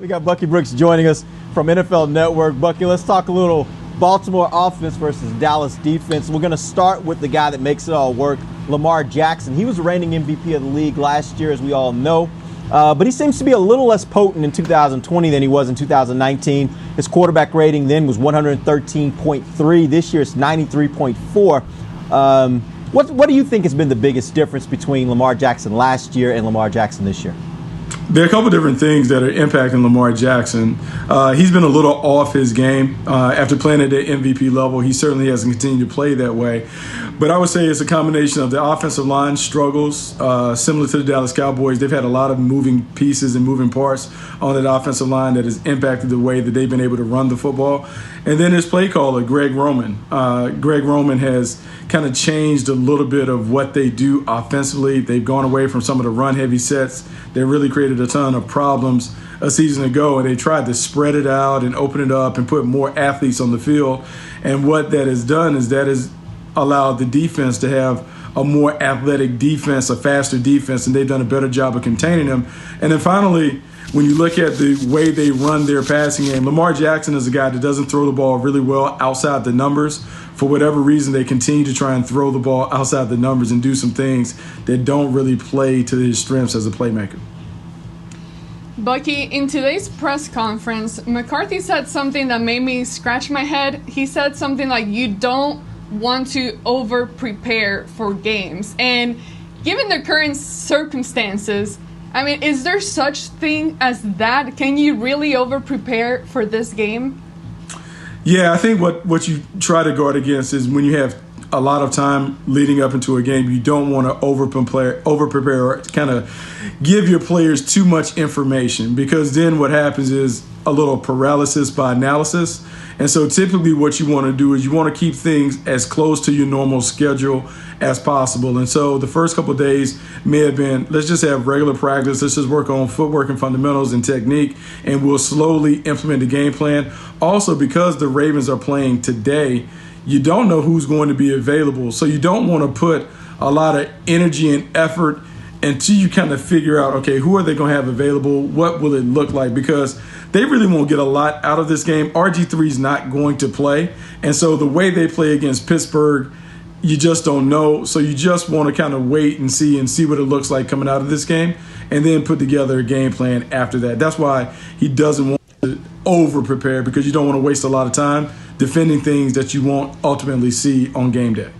We got Bucky Brooks joining us from NFL Network. Bucky, let's talk a little Baltimore offense versus Dallas defense. We're going to start with the guy that makes it all work, Lamar Jackson. He was the reigning MVP of the league last year, as we all know. But he seems to be a little less potent in 2020 than he was in 2019. His quarterback rating then was 113.3. This year it's 93.4. What do you think has been the biggest difference between Lamar Jackson last year and Lamar Jackson this year? There are a couple different things that are impacting Lamar Jackson. He's been a little off his game. After playing at the MVP level, he certainly hasn't continued to play that way. But I would say it's a combination of the offensive line struggles, similar to the Dallas Cowboys. They've had a lot of moving pieces and moving parts on that offensive line that has impacted the way that they've been able to run the football. And then his play caller, Greg Roman. Greg Roman has kind of changed a little bit of what they do offensively. They've gone away from some of the run-heavy sets. They really created a ton of problems a season ago, and they tried to spread it out and open it up and put more athletes on the field. And what that has done is that has allowed the defense to have a more athletic defense, a faster defense, and they've done a better job of containing them. And then finally, when you look at the way they run their passing game, Lamar Jackson is a guy that doesn't throw the ball really well outside the numbers. For whatever reason, they continue to try and throw the ball outside the numbers and do some things that don't really play to his strengths as a playmaker. Bucky, in today's press conference, McCarthy said something that made me scratch my head. He said something like, you don't want to over-prepare for games. And given the current circumstances, I mean, is there such thing as that? Can you really over-prepare for this game? Yeah, I think what you try to guard against is when you have a lot of time leading up into a game, you don't want to over-prepare or kind of give your players too much information, because then what happens is a little paralysis by analysis. And so typically what you want to do is you want to keep things as close to your normal schedule as possible. And so the first couple of days may have been, let's just have regular practice. Let's just work on footwork and fundamentals and technique, and we'll slowly implement the game plan. Also, because the Ravens are playing today, you don't know who's going to be available. So you don't want to put a lot of energy and effort until you kind of figure out, okay, who are they going to have available? What will it look like? Because they really won't get a lot out of this game. RG3 is not going to play. And so the way they play against Pittsburgh, you just don't know. So you just want to kind of wait and see what it looks like coming out of this game, and then put together a game plan after that. That's why he doesn't want to over-prepare, because you don't want to waste a lot of time defending things that you won't ultimately see on game day.